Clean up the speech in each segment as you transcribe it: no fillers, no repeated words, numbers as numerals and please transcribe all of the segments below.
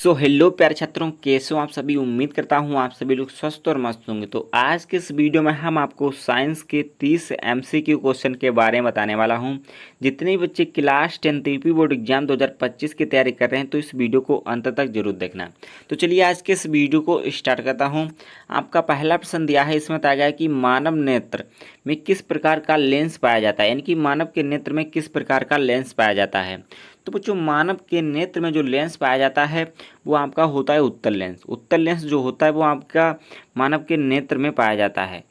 So hello प्यारे छात्रों, कैसे हो आप सभी। उम्मीद करता हूँ आप सभी लोग स्वस्थ और मस्त होंगे। तो आज के इस वीडियो में हम आपको साइंस के 30 एमसीक्यू क्वेश्चन के बारे में बताने वाला हूँ। जितने भी बच्चे क्लास 10 त्रिपी बोर्ड एग्जाम 2025 की तैयारी कर रहे हैं तो इस वीडियो को अंत तक जरूर देखना। तो चलिए आज के इस वीडियो को स्टार्ट करता हूँ। आपका पहला प्रश्न दिया है, इसमें बताया गया है कि मानव नेत्र में किस प्रकार का लेंस पाया जाता है, यानी कि मानव के नेत्र में किस प्रकार का लेंस पाया जाता है। तो बच्चों, मानव के नेत्र में जो लेंस पाया जाता है वो आपका होता है उत्तल लेंस। उत्तल लेंस जो होता है वो आपका मानव के नेत्र में पाया जाता है,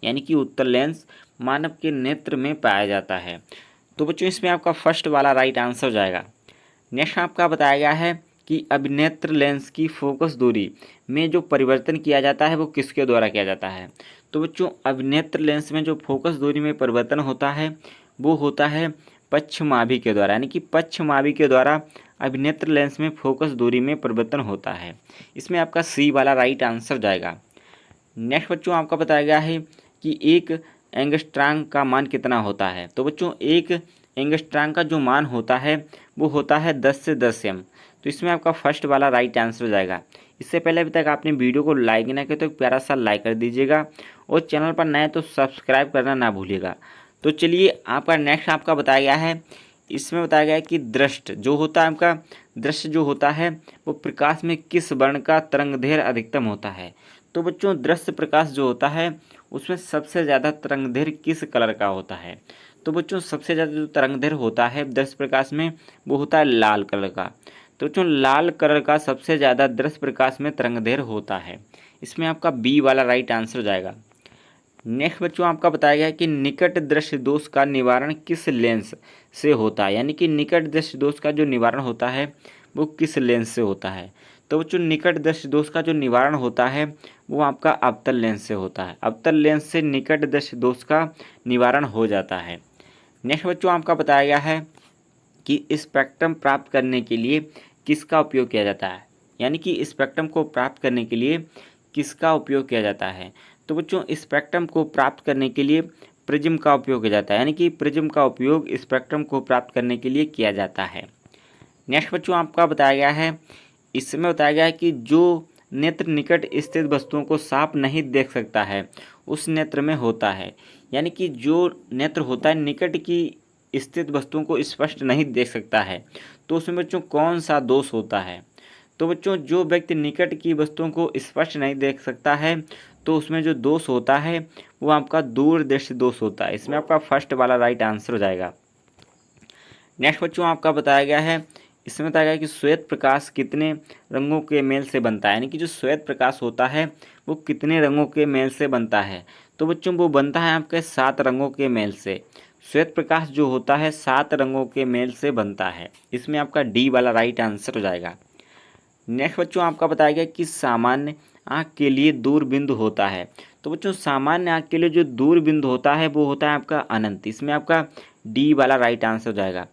यानी कि उत्तल लेंस मानव के नेत्र में पाया जाता है। तो बच्चों, इसमें आपका फर्स्ट वाला राइट आंसर हो जाएगा। नेक्स्ट आपका बताया गया है कि अभिनेत्र लेंस की फोकस दूरी में जो परिवर्तन किया जाता है वो किसके द्वारा किया जाता है। तो बच्चों, अभिनेत्र लेंस में जो फोकस दूरी में परिवर्तन होता है वो होता है पश्चमाभि के द्वारा, यानी कि पश्चमाभि के द्वारा अभिनेत्र लेंस में फोकस दूरी में परिवर्तन होता है। इसमें आपका सी वाला राइट आंसर जाएगा। नेक्स्ट बच्चों, आपका बताया गया है कि एक एंगस्ट्रॉम का मान कितना होता है। तो बच्चों, एक एंगस्ट्रॉम का जो मान होता है वो होता है 10 से 10 एम। तो इसमें आपका फर्स्ट वाला राइट आंसर हो जाएगा। इससे पहले अभी तक आपने वीडियो को लाइक ना किया तो एक प्यारा सा लाइक कर दीजिएगा, और चैनल पर नए तो सब्सक्राइब करना ना भूलिएगा। तो चलिए आपका नेक्स्ट आपका बताया गया है, इसमें बताया गया है कि दृष्ट जो होता है आपका दृश्य जो होता है वो प्रकाश में किस वर्ण का तरंगदैर्घ्य अधिकतम होता है। तो बच्चों, दृश्य प्रकाश जो होता है उसमें सबसे ज़्यादा तरंगदैर्घ्य किस कलर का होता है। तो बच्चों, सबसे ज़्यादा जो तरंगदैर्घ्य होता है दृश्य प्रकाश में वो होता है लाल कलर का। तो बच्चों, लाल कलर का सबसे ज़्यादा दृश्य प्रकाश में तरंगदैर्घ्य होता है। इसमें आपका बी वाला राइट आंसर हो जाएगा। नेक्स्ट बच्चों, आपका बताया गया है कि निकट दृष्टि दोष का निवारण किस लेंस से होता है, यानी कि निकट दृष्टि दोष का जो निवारण होता है वो किस लेंस से होता है। तो बच्चों, निकट दृष्टि दोष का जो निवारण होता है वो आपका अवतल लेंस से होता है। अवतल लेंस से निकट दृष्टि दोष का निवारण हो जाता है। नेक्स्ट बच्चों, आपका बताया गया है कि स्पेक्ट्रम प्राप्त करने के लिए किसका उपयोग किया जाता है, यानी कि स्पेक्ट्रम को प्राप्त करने के लिए किसका उपयोग किया जाता है। तो बच्चों, स्पेक्ट्रम को प्राप्त करने के लिए प्रिज्म का उपयोग किया जाता है, यानी कि प्रिज्म का उपयोग स्पेक्ट्रम को प्राप्त करने के लिए किया जाता है। नेक्स्ट बच्चों, आपका बताया गया है, इसमें बताया गया है कि जो नेत्र निकट स्थित वस्तुओं को साफ नहीं देख सकता है उस नेत्र में होता है, यानी कि जो नेत्र होता है निकट की स्थित वस्तुओं को स्पष्ट नहीं देख सकता है तो उसमें बच्चों कौन सा दोष होता है। तो बच्चों, जो व्यक्ति निकट की वस्तुओं को स्पष्ट नहीं देख सकता है तो उसमें जो दोष होता है वो आपका दूरदृष्टि दोष होता है। इसमें आपका फर्स्ट वाला राइट आंसर हो जाएगा। नेक्स्ट बच्चों, आपका बताया गया है, इसमें बताया गया है कि श्वेत प्रकाश कितने रंगों के मेल से बनता है, यानी कि जो श्वेत प्रकाश होता है वो कितने रंगों के मेल से बनता है। तो बच्चों, वो बनता है आपके 7 रंगों के मेल से। श्वेत प्रकाश जो होता है 7 रंगों के मेल से बनता है। इसमें आपका डी वाला राइट आंसर हो जाएगा। नेक्स्ट बच्चों, आपका बताया गया कि सामान्य आँख के लिए दूर बिंदु होता है। तो बच्चों, सामान्य आँख के लिए जो दूर बिंदु होता है वो होता है आपका अनंत। इसमें आपका डी वाला राइट आंसर हो जाएगा।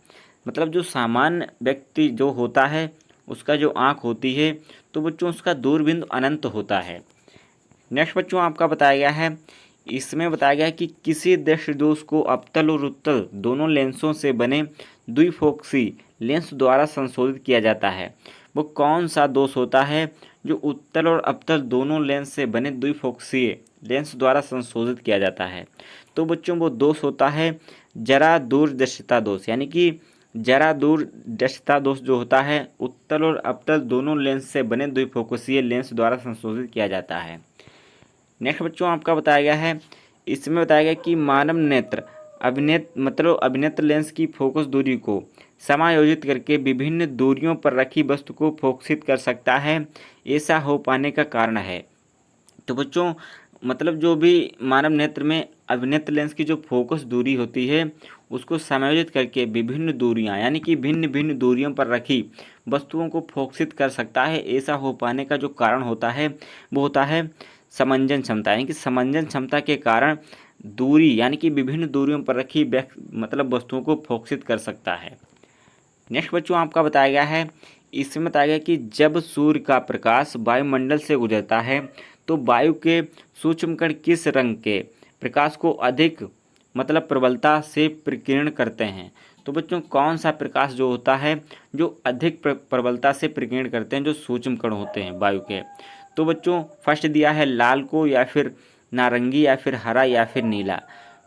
मतलब जो सामान्य व्यक्ति जो होता है उसका जो आँख होती है तो बच्चों उसका दूर बिंदु अनंत होता है। नेक्स्ट बच्चों, आपका बताया गया है, इसमें बताया गया है कि किसी दृष्टि दोष को अवतल और उत्तल दोनों लेंसों से बने द्विफोक्सी लेंस द्वारा संशोधित किया जाता है। वो कौन सा दोष होता है जो उत्तल और अवतल दोनों लेंस से बने द्विफोक्सीय लेंस द्वारा संशोधित किया जाता है। तो बच्चों, वो दोष होता है जरा दूरदर्शिता दोष, यानी कि जरा दूरदर्शिता दोष जो होता है उत्तल और अवतल दोनों लेंस से बने द्विफोकसीय लेंस द्वारा संशोधित किया जाता है। नेक्स्ट बच्चों, आपका बताया गया है, इसमें बताया गया कि मानव नेत्र अभिनेत्र लेंस की फोकस दूरी को समायोजित करके विभिन्न दूरियों पर रखी वस्तु को फोकसित कर सकता है। ऐसा हो पाने का कारण है। तो बच्चों, मतलब जो भी मानव नेत्र में अभिनेत्र लेंस की जो फोकस दूरी होती है उसको समायोजित करके विभिन्न दूरियां, यानी कि भिन्न भिन्न दूरियों पर रखी वस्तुओं को फोकसित कर सकता है। ऐसा हो पाने का जो कारण होता है वो होता है समंजन क्षमता, यानी कि समंजन क्षमता के कारण दूरी, यानी कि विभिन्न दूरियों पर रखी मतलब वस्तुओं को फोकसित कर सकता है। नेक्स्ट बच्चों, आपका बताया गया है, इसमें बताया गया कि जब सूर्य का प्रकाश वायुमंडल से गुजरता है तो वायु के सूक्ष्म कण किस रंग के प्रकाश को अधिक मतलब प्रबलता से प्रकीर्ण करते हैं। तो बच्चों कौन सा प्रकाश जो होता है जो अधिक प्रबलता से प्रकीर्ण करते हैं, जो सूक्ष्म कण होते हैं वायु के। तो बच्चों फर्स्ट दिया है लाल को, या फिर नारंगी, या फिर हरा, या फिर नीला।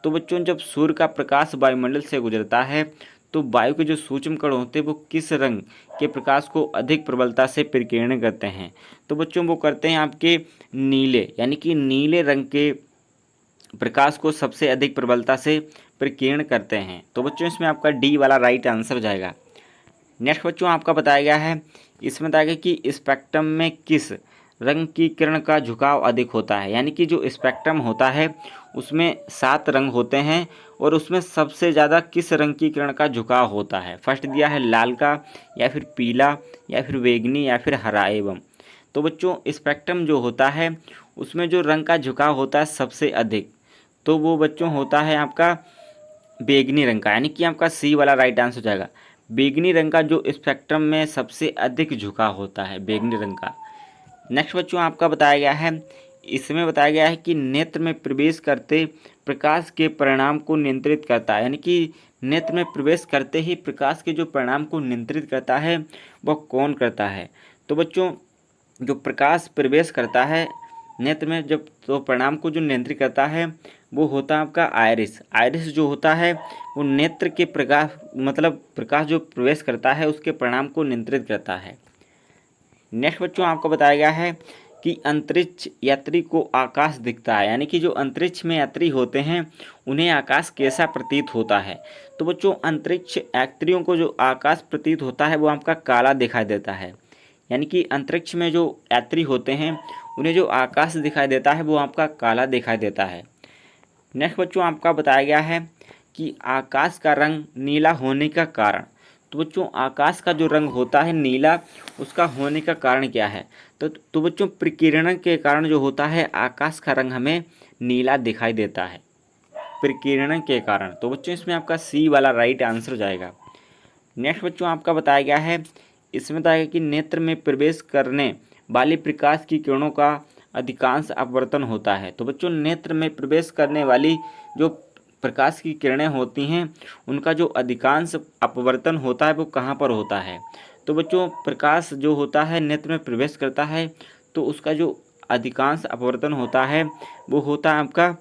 तो बच्चों जब सूर्य का प्रकाश वायुमंडल से गुजरता है तो वायु के जो सूक्ष्म कण होते हैं वो किस रंग के प्रकाश को अधिक प्रबलता से प्रकीर्ण करते हैं? तो बच्चों वो करते हैं आपके नीले, यानी कि नीले रंग के प्रकाश को सबसे अधिक प्रबलता से प्रकीर्ण करते हैं। तो बच्चों इसमें आपका डी वाला राइट आंसर हो जाएगा। नेक्स्ट बच्चों आपका बताया गया है, इसमें बताया गया कि स्पेक्ट्रम में किस रंग की किरण का झुकाव अधिक होता है। यानी कि जो स्पेक्ट्रम होता है उसमें 7 रंग होते हैं और उसमें सबसे ज़्यादा किस रंग की किरण का झुकाव होता है। फर्स्ट दिया है लाल का, या फिर पीला, या फिर बैंगनी, या फिर हरा एवं। तो बच्चों स्पेक्ट्रम जो होता है उसमें जो रंग का झुकाव होता है सबसे अधिक, तो वो बच्चों होता है आपका बैंगनी रंग का, यानी कि आपका सी वाला राइट आंसर हो जाएगा। बैंगनी रंग का जो स्पेक्ट्रम में सबसे अधिक झुकाव होता है बैंगनी रंग का। नेक्स्ट बच्चों आपका बताया गया है, इसमें बताया गया है कि नेत्र में प्रवेश करते प्रकाश के परिणाम को नियंत्रित करता है। यानी कि नेत्र में प्रवेश करते ही प्रकाश के जो परिणाम को नियंत्रित करता है वह कौन करता है? तो बच्चों जो प्रकाश प्रवेश करता है नेत्र में जब, तो परिणाम को जो नियंत्रित करता है वो होता है आपका आयरिस। आयरिस जो होता है वो नेत्र के प्रकाश, मतलब प्रकाश जो प्रवेश करता है उसके परिणाम को नियंत्रित करता है। नेक्स्ट बच्चों आपको बताया गया है कि अंतरिक्ष यात्री को आकाश दिखता है। यानी कि जो अंतरिक्ष में यात्री होते हैं उन्हें आकाश कैसा प्रतीत होता है? तो बच्चों अंतरिक्ष यात्रियों को जो आकाश प्रतीत होता है वो आपका काला दिखाई देता है। यानी कि अंतरिक्ष में जो यात्री होते हैं उन्हें जो आकाश दिखाई देता है वो आपका काला दिखाई देता है। नेक्स्ट बच्चों आपका बताया गया है कि आकाश का रंग नीला होने का कारण। तो बच्चों आकाश का जो रंग होता है नीला, उसका होने का कारण क्या है? तो बच्चों प्रकीर्णन के कारण जो होता है आकाश का रंग हमें नीला दिखाई देता है, प्रकीर्णन के कारण। तो बच्चों इसमें आपका सी वाला राइट आंसर हो जाएगा। नेक्स्ट बच्चों आपका बताया गया है, इसमें बताया गया कि नेत्र में प्रवेश करने वाले प्रकाश की किरणों का अधिकांश अपवर्तन होता है। तो बच्चों नेत्र में प्रवेश करने वाली जो प्रकाश की किरणें होती हैं उनका जो अधिकांश अपवर्तन होता है वो कहाँ पर होता है? तो बच्चों प्रकाश जो होता है नेत्र में प्रवेश करता है तो उसका जो अधिकांश अपवर्तन होता है वो होता है आपका,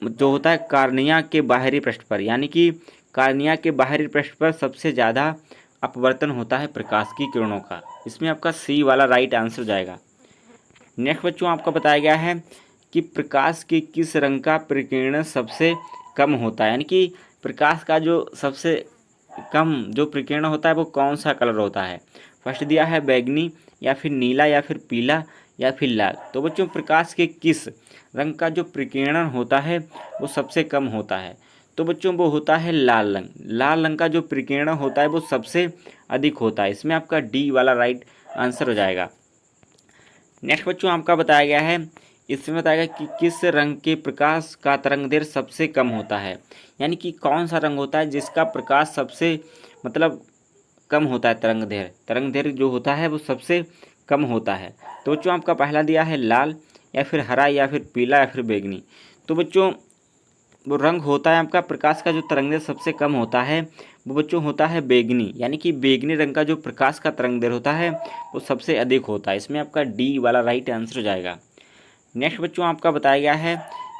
जो होता है कार्निया के बाहरी पृष्ठ पर। यानी कि कार्निया के बाहरी पृष्ठ पर सबसे ज़्यादा अपवर्तन होता है प्रकाश की किरणों का। इसमें आपका सी वाला राइट आंसर हो जाएगा। नेक्स्ट बच्चों आपका बताया गया है कि प्रकाश के किस रंग का प्रकीर्णन सबसे कम होता है। यानी कि प्रकाश का जो सबसे कम जो प्रकीर्णन होता है वो कौन सा कलर होता है? फर्स्ट दिया है बैंगनी, या फिर नीला, या फिर पीला, या फिर लाल। तो बच्चों प्रकाश के किस रंग का जो प्रकीर्णन होता है वो सबसे कम होता है? तो बच्चों वो होता है लाल रंग। लाल रंग का जो प्रकीर्णन होता है वो सबसे अधिक होता है। इसमें आपका डी वाला राइट आंसर हो जाएगा। नेक्स्ट बच्चों आपका बताया गया है, इसमें बताया गया कि किस रंग के प्रकाश का तरंगदैर्घ्य सबसे कम होता है। यानी कि कौन सा रंग होता है जिसका प्रकाश सबसे मतलब कम होता है, तरंगदैर्घ्य जो होता है वो सबसे कम होता है। तो बच्चों आपका पहला दिया है लाल, या फिर हरा, या फिर पीला, या फिर बैंगनी। तो बच्चों वो रंग होता है आपका प्रकाश का जो तरंगदैर्घ्य सबसे कम होता है वो बच्चों होता है बैंगनी। यानी कि बैंगनी रंग का जो प्रकाश का तरंगदैर्घ्य होता है वो सबसे अधिक होता है। इसमें आपका डी वाला राइट आंसर हो जाएगा। नेक्स्ट बच्चों आपका बताया गया है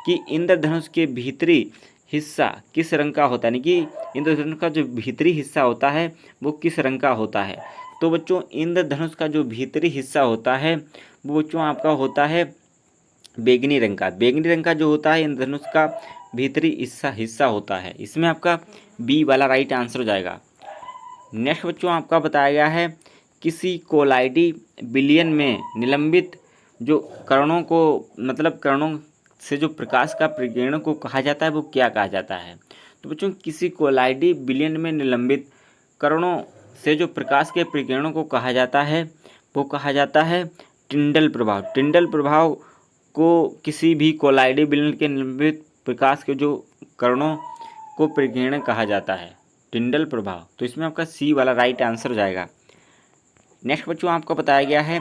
कि इंद्रधनुष के भीतरी हिस्सा किस रंग का होता है। यानी कि इंद्रधनुष का जो भीतरी हिस्सा होता है वो किस रंग का होता है? तो बच्चों इंद्रधनुष का जो भीतरी हिस्सा होता है वो बच्चों आपका होता है बैंगनी रंग का। बैंगनी रंग का जो होता है इंद्रधनुष का भीतरी हिस्सा होता है। इसमें आपका बी वाला राइट आंसर हो जाएगा। नेक्स्ट बच्चों आपका बताया गया है, किसी कोलाइडी बिलियन में निलंबित जो कणों को, मतलब कणों से जो प्रकाश का प्रकीर्णन को कहा जाता है वो क्या कहा जाता है? तो बच्चों किसी कोलाइडी बिलियन में निलंबित कणों से जो प्रकाश के प्रकीर्णन को कहा जाता है वो कहा जाता है टिंडल प्रभाव। टिंडल प्रभाव को किसी भी कोलाइडी बिलियन के निलंबित प्रकाश के जो कणों को प्रकीर्णन कहा जाता है, टिंडल प्रभाव। तो इसमें आपका सी वाला राइट आंसर हो जाएगा। नेक्स्ट बच्चों आपको बताया गया है,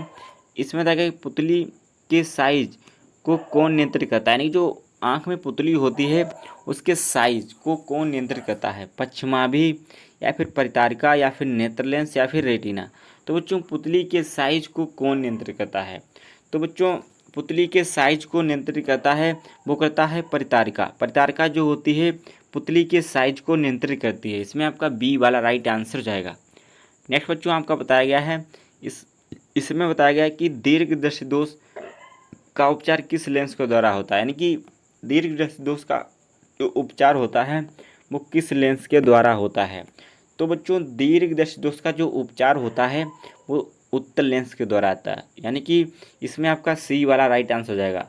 इसमें बताया गया कि पुतली के साइज को कौन नियंत्रित करता है। यानी जो आँख में पुतली होती है उसके साइज को कौन नियंत्रित करता है? पश्चिमाभि या फिर परितारिका या फिर नेत्र लेंस या फिर रेटिना? तो बच्चों पुतली के साइज को कौन नियंत्रित करता है? तो बच्चों पुतली के साइज को नियंत्रित करता है वो करता है परितारिका। परितारिका जो होती है पुतली के साइज को नियंत्रित करती है। इसमें आपका बी वाला राइट आंसर जाएगा। नेक्स्ट बच्चों आपका बताया गया है इसमें बताया गया है कि दीर्घ दृष्टि दोष का उपचार किस लेंस के द्वारा होता है? यानी कि दीर्घ दृष्टि दोष का जो उपचार होता है वो किस लेंस के द्वारा होता है? तो बच्चों दीर्घ दृष्टि दोष का जो उपचार होता है वो उत्तल लेंस के द्वारा आता है। यानी कि इसमें आपका सी वाला राइट आंसर हो जाएगा।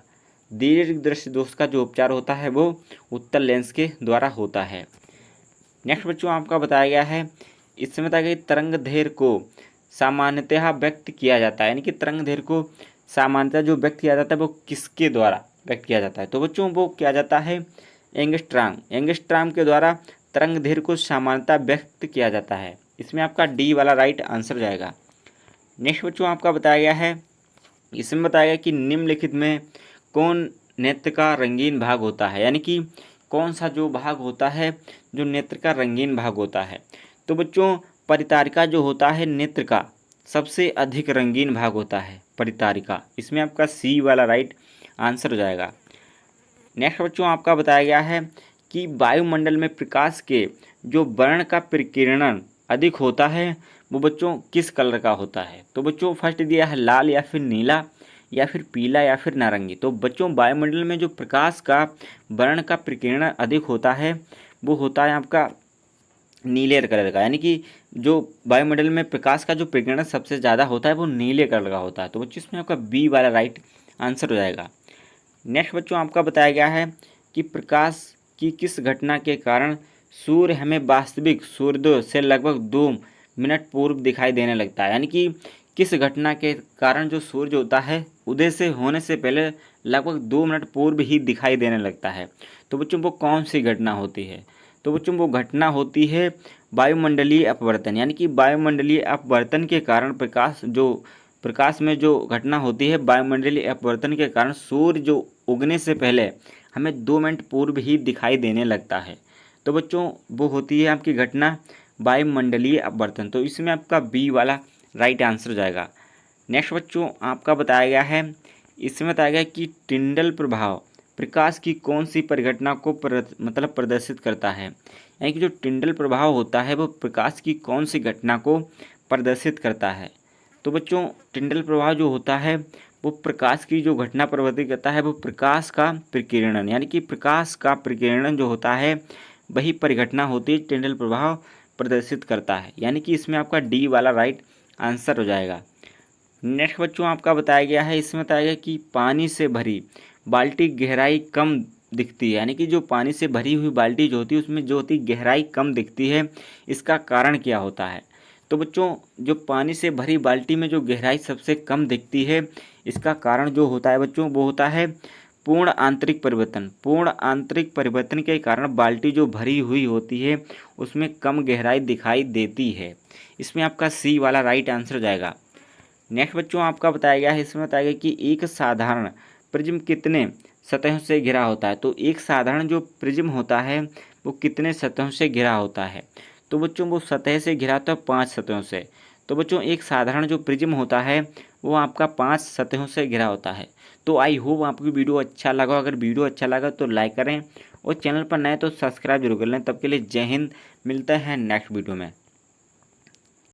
दीर्घ दृष्टि दोष का जो उपचार होता है वो उत्तल लेंस के द्वारा होता है। नेक्स्ट बच्चों आपका बताया गया है इसमें बताया गया तरंग दैर्घ्य को सामान्यतः व्यक्त किया जाता है। यानी कि तरंग दैर्घ्य को सामान्यतः जो व्यक्त किया जाता है वो किसके द्वारा व्यक्त किया जाता है? तो बच्चों वो किया जाता है एंगस्ट्रॉम के द्वारा तरंग दैर्घ्य को सामान्यतः व्यक्त किया जाता है। इसमें आपका डी वाला राइट आंसर जाएगा। नेक्स्ट बच्चों आपका बताया गया है इसमें बताया गया कि निम्नलिखित में कौन नेत्र का रंगीन भाग होता है? यानी कि कौन सा जो भाग होता है जो नेत्र का रंगीन भाग होता है? तो बच्चों परितारिका जो होता है नेत्र का सबसे अधिक रंगीन भाग होता है परितारिका। इसमें आपका सी वाला राइट आंसर हो जाएगा। नेक्स्ट बच्चों आपका बताया गया है कि वायुमंडल में प्रकाश के जो वर्ण का प्रकीर्णन अधिक होता है वो बच्चों किस कलर का होता है? तो बच्चों फर्स्ट दिया है लाल या फिर नीला या फिर पीला या फिर नारंगी। तो बच्चों वायुमंडल में जो प्रकाश का वर्ण का प्रकीर्णन अधिक होता है वो होता है आपका नीले कलर का। यानी कि जो वायुमंडल में प्रकाश का जो प्रकीर्णन सबसे ज़्यादा होता है वो नीले कलर का होता है। तो बच्चों इसमें आपका बी वाला राइट आंसर हो जाएगा। नेक्स्ट बच्चों आपका बताया गया है कि प्रकाश की किस घटना के कारण सूर्य हमें वास्तविक सूर्योदय से लगभग 2 मिनट पूर्व दिखाई देने लगता है? यानी कि किस घटना के कारण जो सूर्य होता है उदय से होने से पहले लगभग 2 मिनट पूर्व ही दिखाई देने लगता है? तो बच्चों वो कौन सी घटना होती है? तो बच्चों वो घटना होती है वायुमंडलीय अपवर्तन। यानी कि वायुमंडलीय अपवर्तन के कारण प्रकाश में जो घटना होती है वायुमंडलीय अपवर्तन के कारण सूर्य जो उगने से पहले हमें 2 मिनट पूर्व ही दिखाई देने लगता है। तो बच्चों वो होती है आपकी घटना वायुमंडलीय अपवर्तन। तो इसमें आपका बी वाला राइट आंसर जाएगा। नेक्स्ट बच्चों आपका बताया गया है इसमें बताया गया कि टिंडल प्रभाव प्रकाश की कौन सी परिघटना को प्रदर्शित करता है? यानी कि जो टिंडल प्रभाव होता है वो प्रकाश की कौन सी घटना को प्रदर्शित करता है? तो बच्चों टिंडल प्रभाव जो होता है वो प्रकाश की जो घटना प्रदर्शित करता है वो प्रकाश का प्रकीर्णन। यानी कि प्रकाश का प्रकीर्णन जो होता है वही परिघटना होती है टिंडल प्रभाव प्रदर्शित करता है। यानी कि इसमें आपका डी वाला राइट आंसर हो जाएगा। नेक्स्ट बच्चों आपका बताया गया है इसमें बताया गया कि पानी से भरी बाल्टी गहराई कम दिखती है। यानी कि जो पानी से भरी हुई बाल्टी जो होती है उसमें जो होती गहराई कम दिखती है, इसका कारण क्या होता है? तो बच्चों जो पानी से भरी बाल्टी में जो गहराई सबसे कम दिखती है इसका कारण जो होता है बच्चों वो होता है पूर्ण आंतरिक परिवर्तन। पूर्ण आंतरिक परिवर्तन के कारण बाल्टी जो भरी हुई होती है उसमें कम गहराई दिखाई देती है। इसमें आपका सी वाला राइट आंसर हो जाएगा। नेक्स्ट बच्चों आपका बताया गया है इसमें बताया गया कि एक साधारण प्रिज्म कितने सतहों से घिरा होता है? तो एक साधारण जो प्रिज्म होता है वो कितने सतहों से घिरा होता है? तो बच्चों वो सतह से घिरा होता है 5 सतहों से। तो बच्चों एक साधारण जो प्रिज्म होता है वो आपका 5 सतहों से घिरा होता है। तो आई होप आपको वीडियो अच्छा लगा। अगर वीडियो अच्छा लगा तो लाइक करें और चैनल पर नए तो सब्सक्राइब जरूर कर लें। तब के लिए जय हिंद, मिलते हैं नेक्स्ट वीडियो में।